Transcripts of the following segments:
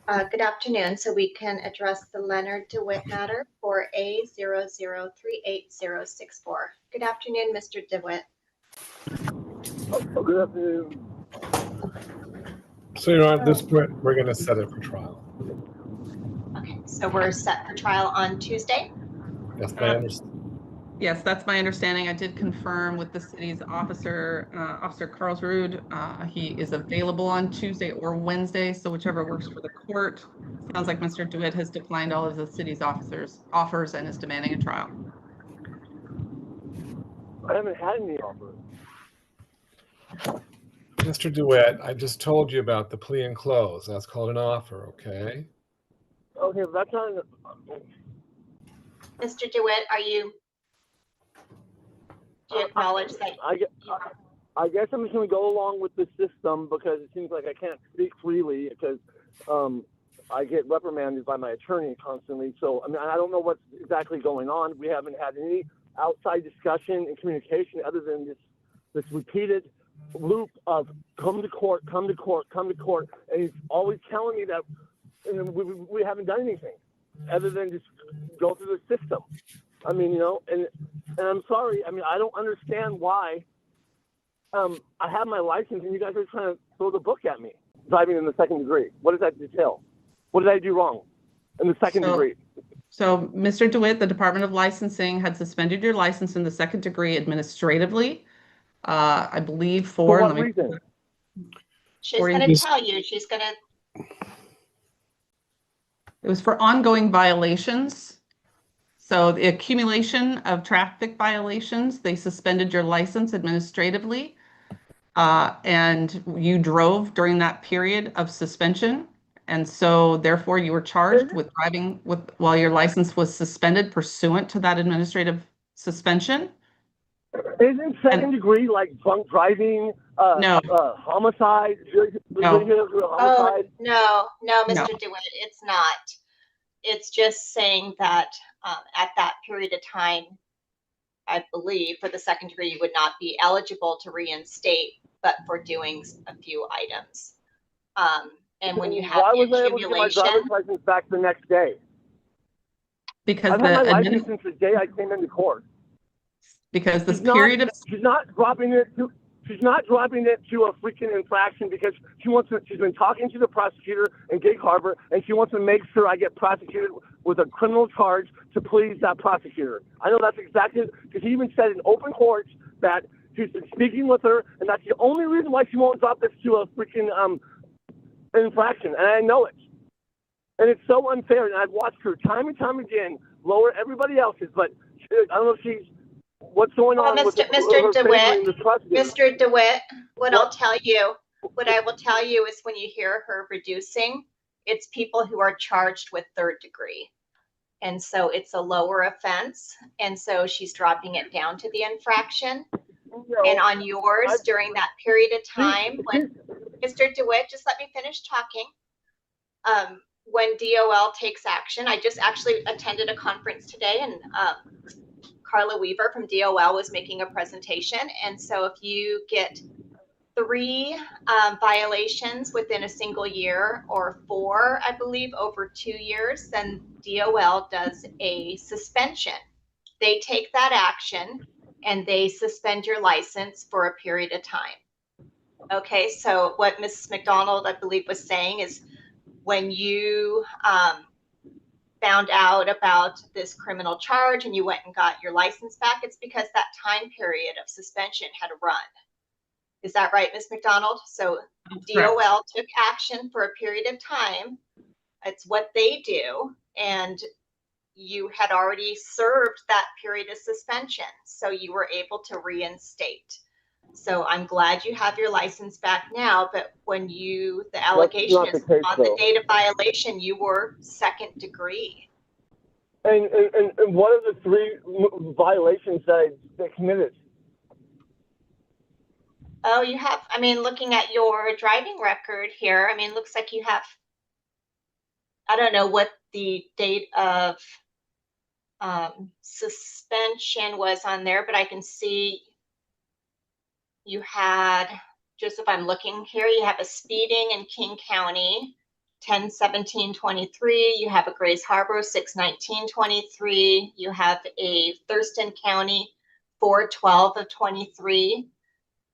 Good afternoon. So we can address the Leonard DeWitt matter for A0038064. Good afternoon, Mr. DeWitt. Good afternoon. So, Your Honor, at this point, we're going to set it for trial. Okay, so we're set for trial on Tuesday? That's my understanding. Yes, that's my understanding. I did confirm with the city's officer, Officer Carlsrud. He is available on Tuesday or Wednesday, so whichever works for the court. Sounds like Mr. DeWitt has declined all of the city's officers' offers and is demanding a trial. I haven't had any offers. Mr. DeWitt, I just told you about the plea and close. That's called an offer, okay? Okay, but that's not. Mr. DeWitt, do you acknowledge that? I guess I'm just going to go along with the system because it seems like I can't speak freely because I get reprimanded by my attorney constantly. So, I mean, I don't know what's exactly going on. We haven't had any outside discussion and communication other than this repeated loop of come to court, come to court, come to court. And he's always telling me that we haven't done anything other than just go through the system. I mean, you know, and I'm sorry. I mean, I don't understand why I have my license and you guys are trying to throw the book at me, driving in the second degree. What does that detail? What did I do wrong in the second degree? So, Mr. DeWitt, the Department of Licensing had suspended your license in the second degree administratively. I believe for what reason? She's going to tell you. She's going to. It was for ongoing violations. So the accumulation of traffic violations, they suspended your license administratively, and you drove during that period of suspension. And so therefore you were charged with driving while your license was suspended pursuant to that administrative suspension. Isn't second degree like drunk driving, no. Homicide? No. Oh, no, Mr. DeWitt, it's not. It's just saying that at that period of time, I believe for the second degree, you would not be eligible to reinstate, but for doing a few items. And when you have why the was I able to get my driver's license back the next day? Because I've had my license since the day I came into court. Because this period of she's not dropping it to a freaking infraction because she's been talking to the prosecutor in Gig Harbor and she wants to make sure I get prosecuted with a criminal charge to please that prosecutor. I know that's exactly because he even said in open court that he's been speaking with her and that's the only reason why she won't drop this to a freaking infraction, and I know it. And it's so unfair, and I've watched her time and time again lower everybody else's, but I don't know if she's what's going on with Mr. DeWitt, what I will tell you is when you hear her reducing, it's people who are charged with third degree. And so it's a lower offense. And so she's dropping it down to the infraction. And on yours during that period of time, when Mr. DeWitt, just let me finish talking. When DOL takes action, I just actually attended a conference today and Carla Weaver from DOL was making a presentation. And so if you get 3 violations within a single year or 4, I believe, over 2 years, then DOL does a suspension. They take that action and they suspend your license for a period of time. Okay, so what Mrs. McDonald, I believe, was saying is when you found out about this criminal charge and you went and got your license back, it's because that time period of suspension had run. Is that right, Ms. McDonald? So DOL took action for a period of time. It's what they do. And you had already served that period of suspension. So you were able to reinstate. So I'm glad you have your license back now, but when the allegation is on the date of violation, you were second degree. And what are the 3 violations that I committed? Oh, you have, I mean, looking at your driving record here, I mean, looks like you have, I don't know what the date of suspension was on there, but I can see you had, just if I'm looking here, you have a speeding in King County, 10/17/23. You have a Grace Harbor 6/19/23. You have a Thurston County 4/12/23.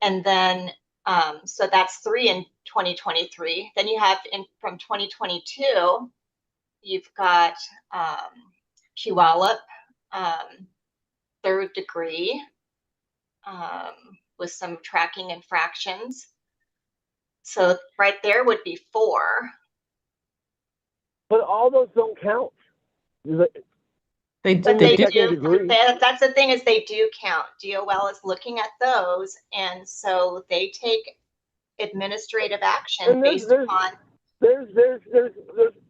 And then, so that's 3 in 2023. Then you have from 2022, you've got Puyallup, 3rd degree, with some tracking infractions. So right there would be 4. But all those don't count. They But do. That's the thing, is they do count. DOL is looking at those, and so they take administrative action based upon. There's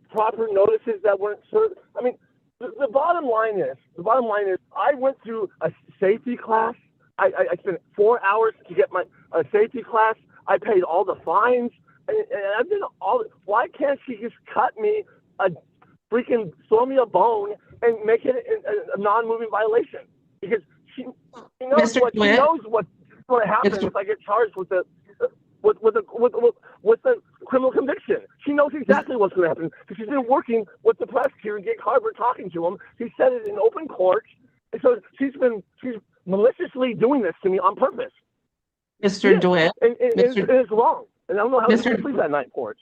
proper notices that weren't served. I mean, the bottom line is I went through a safety class. I spent 4 hours to get my safety class. I paid all the fines, and I did all. Why can't she just cut me freaking throw me a bone and make it a non-moving violation? Because she knows what's going to happen if I get charged with the criminal conviction. She knows exactly what's going to happen because she's been working with the prosecutor, Gig Harbor, talking to him. He said it in open court, and so she's maliciously doing this to me on purpose. Mr. DeWitt, and it's wrong, and I don't know how to sleep that night for it.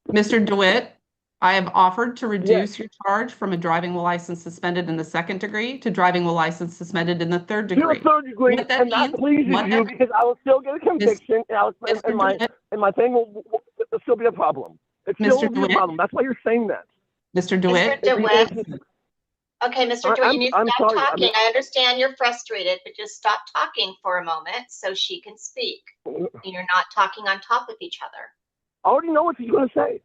Mr. DeWitt, I have offered to reduce your charge from a driving while license suspended in the 2nd degree to driving while license suspended in the 3rd degree. To the 3rd degree, and that pleases you because I will still get a conviction, and my thing will still be a problem. It still will be a problem. That's why you're saying that. Mr. DeWitt. Okay, Mr. DeWitt, you need to stop talking. I understand you're frustrated, but just stop talking for a moment so she can speak. You're not talking on top of each other. I already know what she's going to say.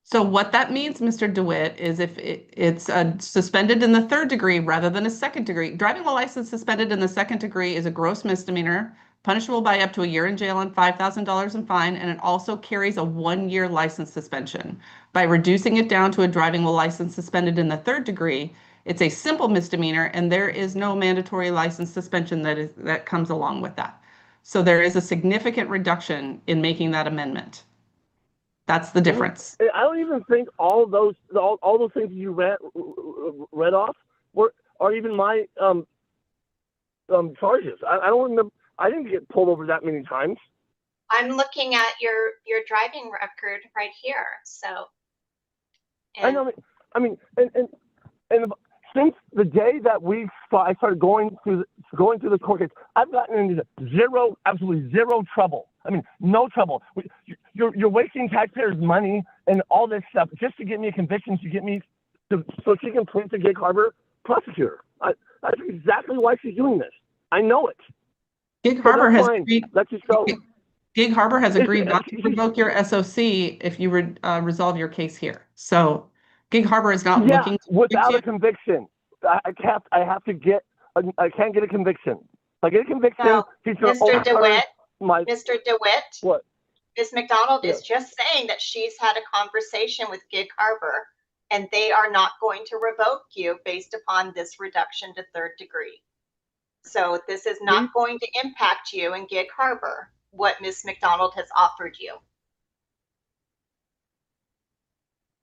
So what that means, Mr. DeWitt, is if it's suspended in the 3rd degree rather than a 2nd degree. Driving while license suspended in the 2nd degree is a gross misdemeanor, punishable by up to a year in jail and $5,000 in fine, and it also carries a 1-year license suspension. By reducing it down to a driving while license suspended in the 3rd degree, it's a simple misdemeanor, and there is no mandatory license suspension that comes along with that. So there is a significant reduction in making that amendment. That's the difference. I don't even think all those things you read off are even my charges. I don't remember. I didn't get pulled over that many times. I'm looking at your driving record right here. So. I know. I mean, and since the day that I started going through the court case, I've gotten into absolutely zero trouble. I mean, no trouble. You're wasting taxpayers' money and all this stuff just to get me a conviction, to get me so she can plead the Gig Harbor prosecutor. That's exactly why she's doing this. I know it. Gig Harbor has agreed. Gig Harbor has agreed not to revoke your SOC if you resolve your case here. So Gig Harbor is not looking to without a conviction. I can't get a conviction. If I get a conviction, so, he's going to Mr. DeWitt. Mr. DeWitt. What? Ms. McDonald is just saying that she's had a conversation with Gig Harbor, and they are not going to revoke you based upon this reduction to 3rd degree. So this is not going to impact you in Gig Harbor, what Ms. McDonald has offered you.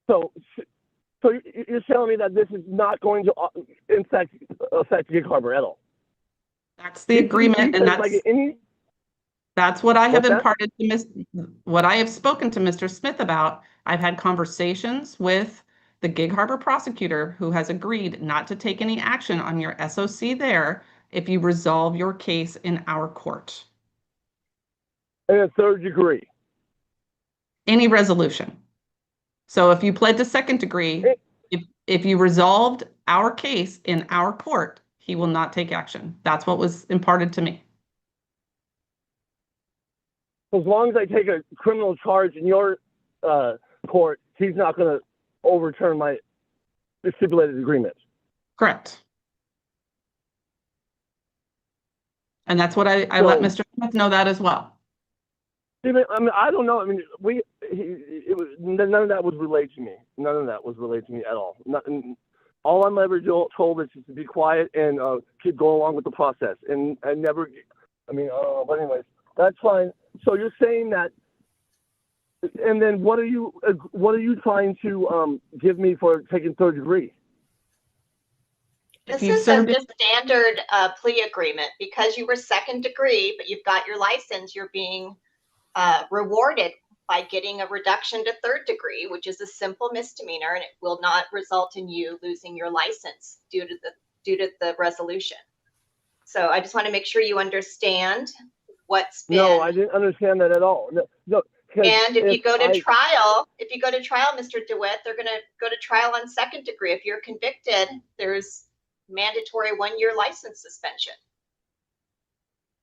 So you're telling me that this is not going to affect Gig Harbor at all? That's the agreement, and that's what I have imparted to what I have spoken to Mr. Smith about. I've had conversations with the Gig Harbor prosecutor who has agreed not to take any action on your SOC there if you resolve your case in our court. In a 3rd degree? Any resolution. So if you pled to 2nd degree, if you resolved our case in our court, he will not take action. That's what was imparted to me. As long as I take a criminal charge in your court, he's not going to overturn my stipulated agreement. Correct. And that's what I let Mr. Smith know that as well. I mean, I don't know. I mean, none of that was relayed to me. None of that was relayed to me at all. All I'm ever told is just to be quiet and keep going along with the process. And I never, but anyways, that's fine. So you're saying that And then what are you trying to give me for taking third degree? This you've is served just standard plea agreement. Because you were second degree, but you've got your license, you're being rewarded by getting a reduction to third degree, which is a simple misdemeanor, and it will not result in you losing your license due to the resolution. So I just want to make sure you understand what's been. No, I didn't understand that at all. No, and if you go to trial, Mr. DeWitt, they're going to go to trial on second degree. If you're convicted, there's mandatory 1-year license suspension.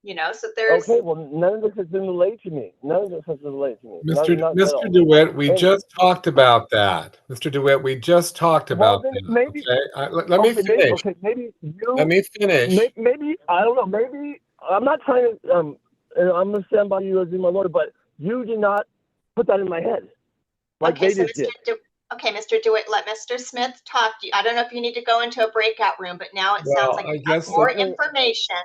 You know, so there's. Okay, well, none of this has been relayed to me. Mr. DeWitt, we just talked about that. Mr. DeWitt, we just talked about that. Maybe, okay? Let me finish. Maybe you. Let me finish. Maybe I don't know. Maybe I'm not trying to. And I'm gonna stand by you as my lawyer, but you did not put that in my head, like Okay, they so just did. Okay, Mr. DeWitt, let Mr. Smith talk to you. I don't know if you need to go into a breakout room, but now it sounds like you have more information.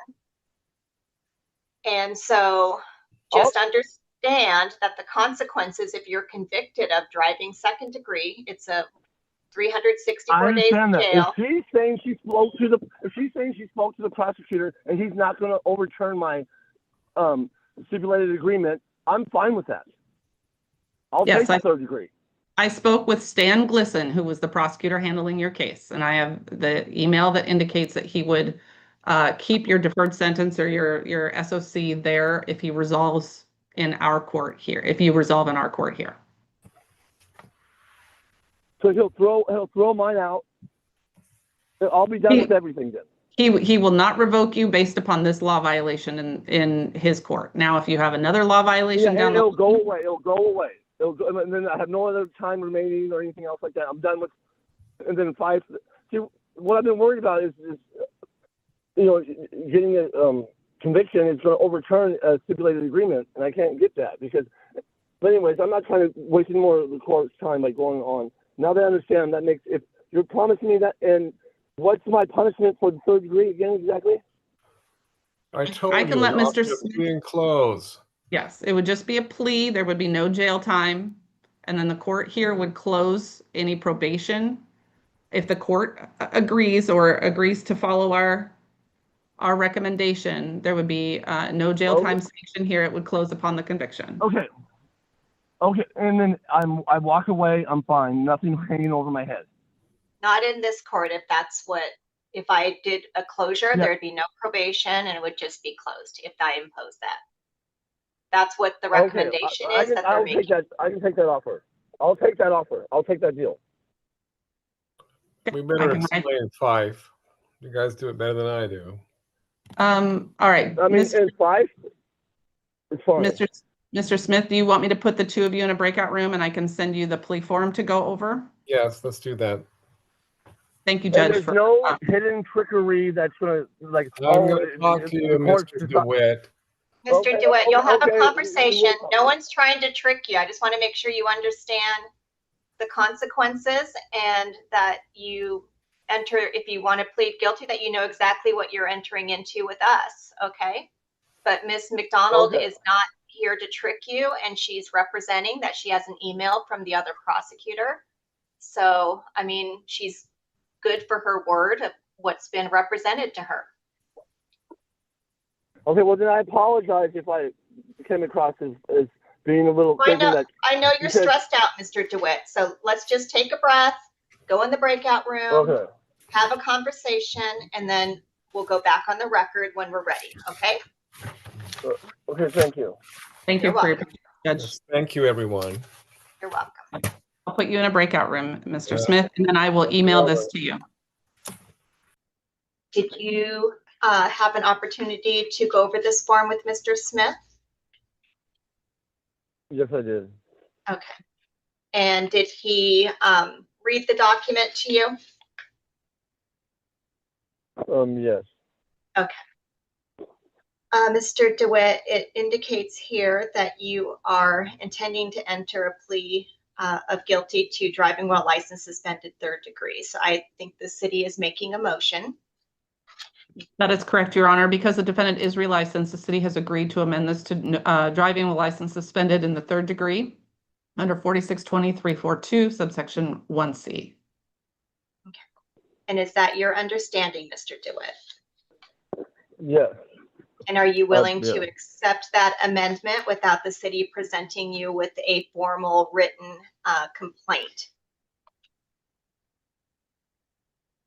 And so just understand that the consequences, if you're convicted of driving second degree, it's a 364 days in jail. If she's saying she spoke to the prosecutor and he's not going to overturn my stipulated agreement, I'm fine with that. I'll take the third degree. I spoke with Stan Glisson, who was the prosecutor handling your case, and I have the email that indicates that he would keep your deferred sentence or your SOC there if he resolves in our court here. If you resolve in our court here, so he'll throw mine out. I'll be done with everything then. He will not revoke you based upon this law violation in his court. Now, if you have another law violation down, it'll go away. It'll go away. And then I have no other time remaining or anything else like that. I'm done with. And then 5. See, what I've been worried about is getting a conviction is going to overturn a stipulated agreement, and I can't get that because. But anyways, I'm not trying to waste any more of the court's time by going on. Now that I understand, that makes, if you're promising me that, and what's my punishment for the third degree again exactly? I told I can let Mr. Smith close. Yes, it would just be a plea. There would be no jail time, and then the court here would close any probation. If the court agrees to follow our recommendation, there would be no jail time sanction here. It would close upon the conviction. Okay, and then I walk away. I'm fine. Nothing hanging over my head. Not in this court. If I did a closure, there'd be no probation, and it would just be closed if I impose that. That's what the recommendation is that they're making. I can take that offer. I'll take that offer. I'll take that deal. We better explain 5. You guys do it better than I do. All right. I mean, in 5, it's fine. Mr. Smith, do you want me to put the two of you in a breakout room and I can send you the plea form to go over? Yes, let's do that. Thank you, Judge. There's no hidden trickery that's going to, like, I'm going to talk to you, Mr. DeWitt. Mr. DeWitt, you'll have a conversation. No one's trying to trick you. I just want to make sure you understand the consequences and that you enter, if you want to plead guilty, that you know exactly what you're entering into with us, okay? But Ms. McDonald is not here to trick you, and she's representing that she has an email from the other prosecutor. So, I mean, she's good for her word of what's been represented to her. Okay, well then I apologize if I came across as being a little. I know you're stressed out, Mr. DeWitt. So let's just take a breath, go in the breakout room, have a conversation, and then we'll go back on the record when we're ready. Okay. Okay. Thank you. Thank you for your Judge. Thank you, everyone. You're welcome. I'll put you in a breakout room, Mr. Smith, and then I will email this to you. Did you have an opportunity to go over this form with Mr. Smith? Yes, I did. Okay. And did he read the document to you? Yes. Okay. Mr. DeWitt, it indicates here that you are intending to enter a plea of guilty to driving while license suspended third degree. So I think the city is making a motion. That is correct, Your Honor. Because the defendant is relicensed, the city has agreed to amend this to driving while license suspended in the third degree. under 4620-342, subsection 1C. And is that your understanding, Mr. DeWitt? Yes. And are you willing Yeah. to accept that amendment without the city presenting you with a formal written complaint?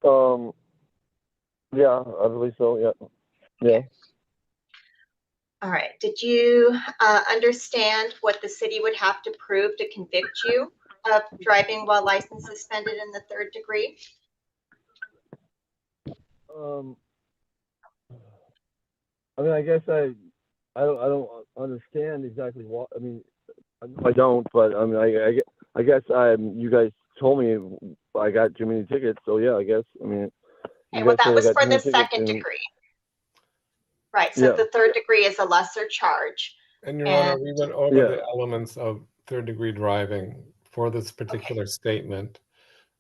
Yeah, I believe so. Yeah. Yeah. All right. Did you understand what the city would have to prove to convict you of driving while license suspended in the 3rd degree? I mean, I guess I don't understand exactly what. I mean, I don't. But I mean, I guess you guys told me I got too many tickets. So yeah, I guess. I mean. Okay, well, that was for the 2nd and, degree. Right. So yeah. the 3rd degree is a lesser charge. And Your Honor, we went over Yeah. the elements of 3rd-degree driving for this particular statement.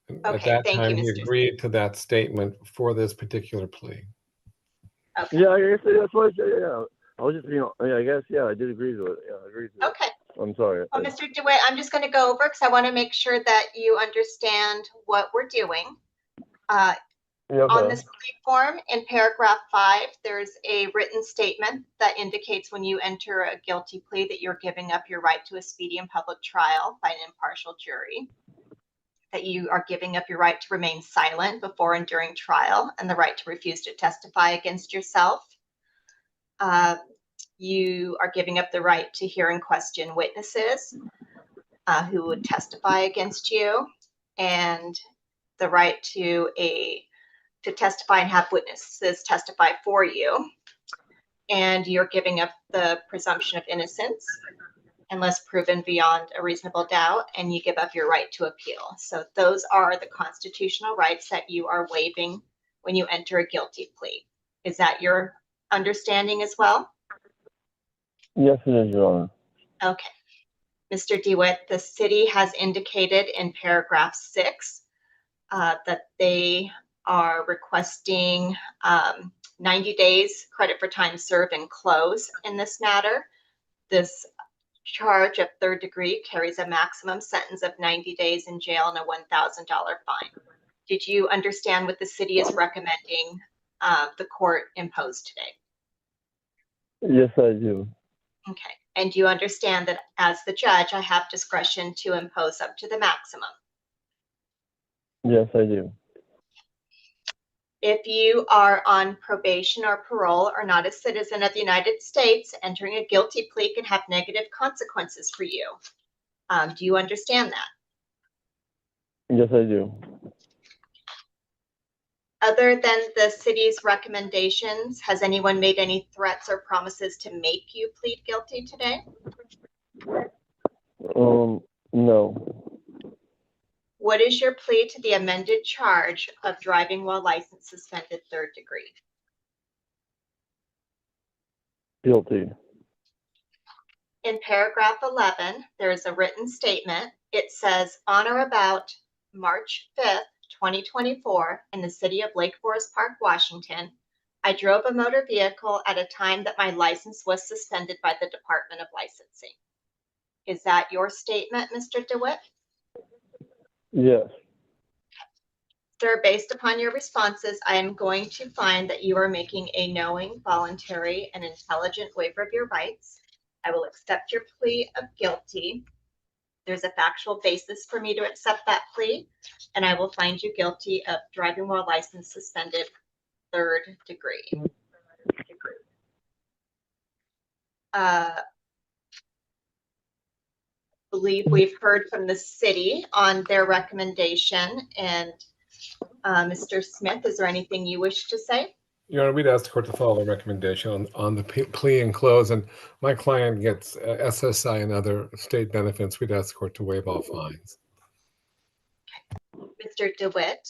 And at Okay, that thank you, time, he Mr. agreed to that statement for this particular plea. Okay. Yeah, I guess that's what I said. Yeah. I was just, I guess, yeah, I did agree to it. Yeah, I agreed to it. Okay. I'm sorry. Well, Mr. DeWitt, I'm just going to go over because I want to make sure that you understand what we're doing. Yeah, okay. On this plea form, in paragraph 5, there's a written statement that indicates when you enter a guilty plea that you're giving up your right to a speedy and public trial by an impartial jury, that you are giving up your right to remain silent before and during trial, and the right to refuse to testify against yourself. You are giving up the right to hear and question witnesses who would testify against you, and the right to testify and have witnesses testify for you. And you're giving up the presumption of innocence unless proven beyond a reasonable doubt, and you give up your right to appeal. So those are the constitutional rights that you are waiving when you enter a guilty plea. Is that your understanding as well? Yes, it is, Your Honor. Okay. Mr. DeWitt, the city has indicated in paragraph 6 that they are requesting 90 days credit for time served and close in this matter. This charge of 3rd degree carries a maximum sentence of 90 days in jail and a $1,000 fine. Did you understand what the city is recommending the court impose today? Yes, I do. Okay. And do you understand that as the judge, I have discretion to impose up to the maximum? Yes, I do. If you are on probation or parole or not a citizen of the United States, entering a guilty plea can have negative consequences for you. Do you understand that? Yes, I do. Other than the city's recommendations, has anyone made any threats or promises to make you plead guilty today? No. What is your plea to the amended charge of driving while license suspended 3rd degree? Guilty. In paragraph 11, there is a written statement. It says, on or about March 5th, 2024, in the city of Lake Forest Park, Washington, I drove a motor vehicle at a time that my license was suspended by the Department of Licensing. Is that your statement, Mr. DeWitt? Yes. Sir, based upon your responses, I am going to find that you are making a knowing, voluntary, and intelligent waiver of your rights. I will accept your plea of guilty. There's a factual basis for me to accept that plea, and I will find you guilty of driving while license suspended 3rd degree. Believe we've heard from the city on their recommendation. And Mr. Smith, is there anything you wish to say? Your Honor, we'd ask the court to follow the recommendation on the plea and close, and my client gets SSI and other state benefits. We'd ask the court to waive all fines. Mr. DeWitt,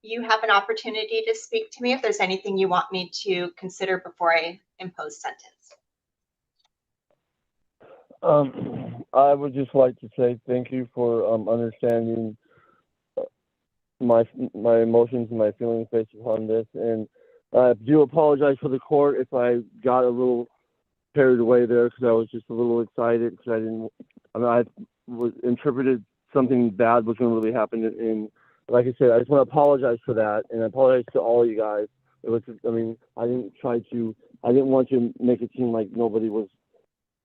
you have an opportunity to speak to me if there's anything you want me to consider before I impose sentence. I would just like to say thank you for understanding my emotions and my feelings based upon this, and I do apologize for the court if I got a little carried away there because I was just a little excited because I was interpreted something bad was going to really happen. And like I said, I just want to apologize for that, and I apologize to all of you guys. It was, I mean, I didn't want to make it seem like nobody was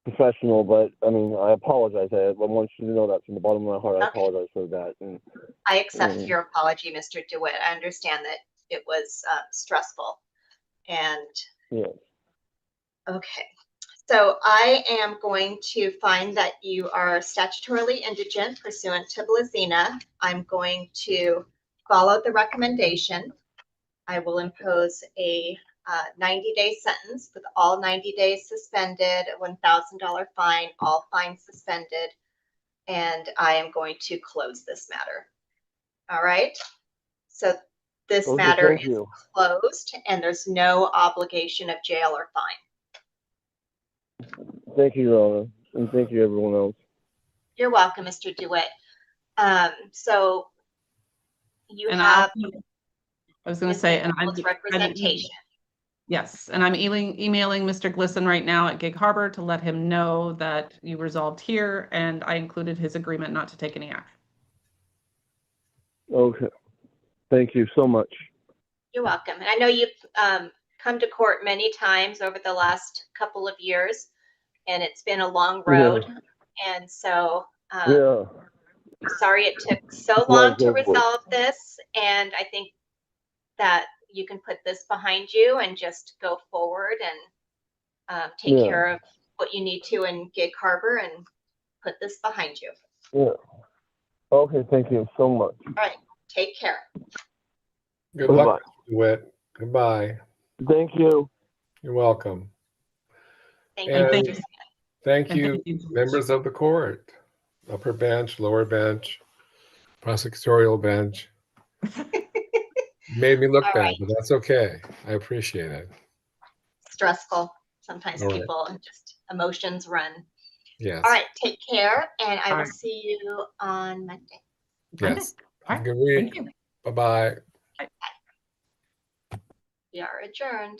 professional, but I mean, I apologize. I want you to know that from the bottom of my heart. I apologize for that. And I accept your apology, Mr. DeWitt. I understand that it was stressful. And yeah. Okay. So I am going to find that you are statutorily indigent pursuant to Blazina. I'm going to follow the recommendation. I will impose a 90-day sentence with all 90 days suspended, a $1,000 fine, all fines suspended, and I am going to close this matter. All right. So this matter is closed, and there's no obligation of jail or fine. Thank you, Your Honor, and thank you, everyone else. You're welcome, Mr. DeWitt. So you And have. I was going to say, and representation. Yes, and I'm emailing Mr. Glisson right now at Gig Harbor to let him know that you resolved here, and I included his agreement not to take any action. Okay. Thank you so much. You're welcome. And I know you've come to court many times over the last couple of years, and it's been a long road. Yeah. And so I'm sorry it took so long to resolve this. And I think that you can put this behind you and just go forward and take care of what you need to in Gig Harbor and put this behind you. Yeah. Okay. Thank you so much. All right. Take care. Good luck, DeWitt. Goodbye. Thank you. You're welcome. Thank you. Thank you, members of the court, upper bench, lower bench, prosecutorial bench. Made me look bad, but that's okay. I appreciate it. Stressful. Sometimes people just emotions run. Yes. All right. Take care, and I will see you on Monday. Yes. Have a good week. Bye-bye. We are adjourned.